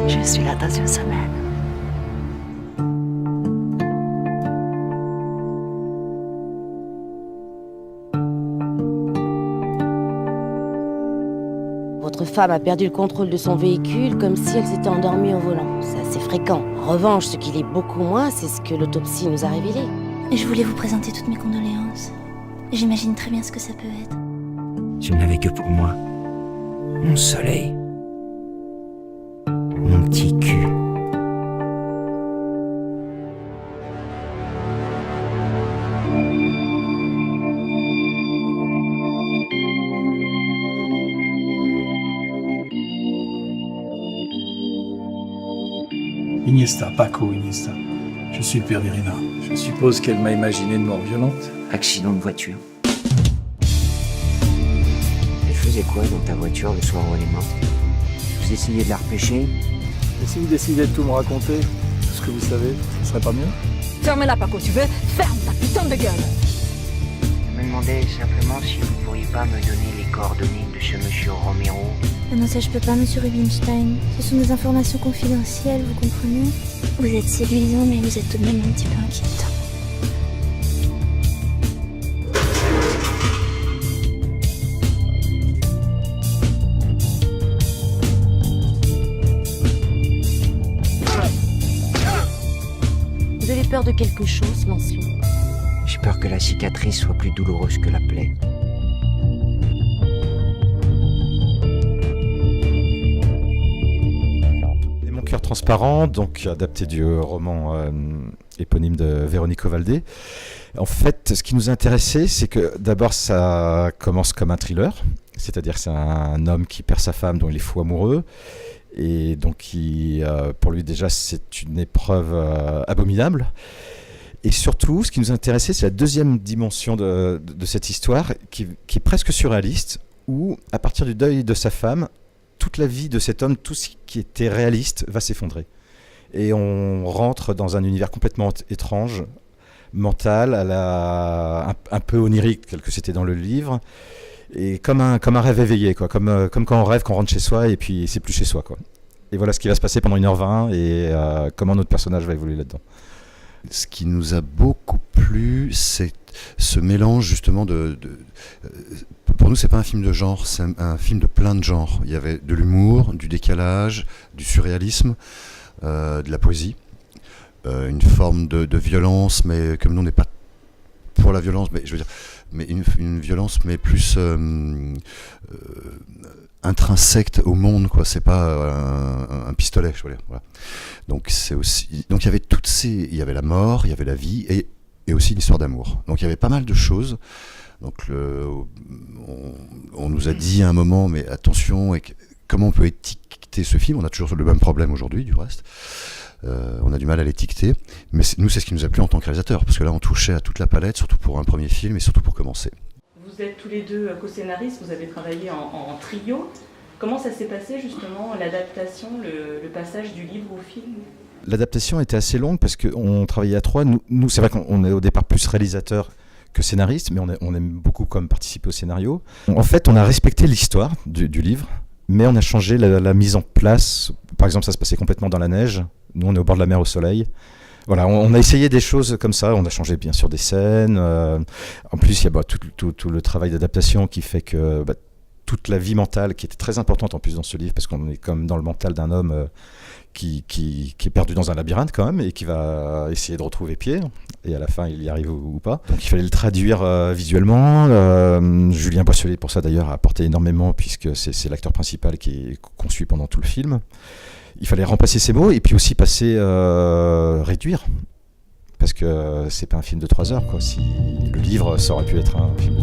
Je suis là dans une semaine. Votre femme a perdu le contrôle de son véhicule comme si elle s'était endormie au volant. C'est assez fréquent. En revanche, ce qui l'est beaucoup moins, c'est ce que l'autopsie nous a révélé. Et je voulais vous présenter toutes mes condoléances. J'imagine très bien ce que ça peut être. Je n'avais que pour moi mon soleil, mon petit cul. Iniesta, Paco Iniesta. Je suis le père d'Irina. Je suppose qu'elle m'a imaginé une mort violente. Accident de voiture. Elle faisait quoi dans ta voiture le soir où elle est morte? Vous essayez de la repêcher? Et si vous décidez de tout me raconter, tout ce que vous savez, ce serait pas mieux? Ferme-la, Paco, tu veux? Ferme ta putain de gueule! Je me demandais simplement si vous pourriez pas me donner les coordonnées de ce monsieur Romero. Ah non, ça je peux pas, monsieur Rubinstein. Ce sont des informations confidentielles, vous comprenez? Vous êtes séduisant, mais vous êtes tout de même un petit peu inquiétant. Vous avez peur de quelque chose, Lancelot? J'ai peur que la cicatrice soit plus douloureuse que la plaie. Et Mon cœur transparent, donc adapté du roman éponyme de Véronique Ovaldé. En fait, ce qui nous a intéressé, c'est que d'abord ça commence comme un thriller, c'est-à-dire que c'est un homme qui perd sa femme dont il est fou amoureux, et donc pour lui déjà c'est une épreuve abominable. Et surtout, ce qui nous a intéressé, c'est la deuxième dimension de cette histoire, qui est presque surréaliste, où à partir du deuil de sa femme, toute la vie de cet homme, tout ce qui était réaliste, va s'effondrer. Et on rentre dans un univers complètement étrange, mental, un peu onirique, tel que c'était dans le livre, et comme un rêve éveillé, quoi. Comme quand on rêve qu'on rentre chez soi et puis c'est plus chez soi, quoi. Et voilà ce qui va se passer pendant 1h20 et comment notre personnage va évoluer là-dedans. Ce qui nous a beaucoup plu, c'est ce mélange justement pour nous, c'est pas un film de genre, c'est un film de plein de genres. Il y avait de l'humour, du décalage, du surréalisme, de la poésie, une forme de violence, mais comme nous on n'est pas pour la violence, mais je veux dire, mais une violence, mais plus intrinsèque au monde, quoi. C'est pas un pistolet, je veux dire. Voilà. Donc c'est aussi, donc il y avait la mort, il y avait la vie et aussi une histoire d'amour. Donc il y avait pas mal de choses. Donc on nous a dit à un moment, mais attention, comment on peut étiqueter ce film? On a toujours le même problème aujourd'hui, du reste. On a du mal à l'étiqueter, mais nous c'est ce qui nous a plu en tant que réalisateur, parce que là on touchait à toute la palette, surtout pour un premier film et surtout pour commencer. Vous êtes tous les deux co-scénaristes, vous avez travaillé en trio. Comment ça s'est passé justement, l'adaptation, le passage du livre au film? L'adaptation était assez longue parce qu'on travaillait à trois. Nous c'est vrai qu'on est au départ plus réalisateur que scénariste, mais on aime beaucoup comme participer au scénario. En fait, on a respecté l'histoire du livre, mais on a changé la mise en place. Par exemple, ça se passait complètement dans la neige. Nous, on est au bord de la mer au soleil. Voilà, on a essayé des choses comme ça. On a changé bien sûr des scènes. En plus, il y a tout le travail d'adaptation qui fait que toute la vie mentale, qui était très importante en plus dans ce livre, parce qu'on est comme dans le mental d'un homme qui est perdu dans un labyrinthe quand même, et qui va essayer de retrouver pied. Et à la fin, il y arrive ou pas. Donc il fallait le traduire visuellement. Julien Boisselier, pour ça d'ailleurs, a apporté énormément, puisque c'est l'acteur principal qu'on suit pendant tout le film. Il fallait remplacer ces mots et puis aussi réduire, parce que c'est pas un film de 3 heures, quoi. Si le livre, ça aurait pu être un film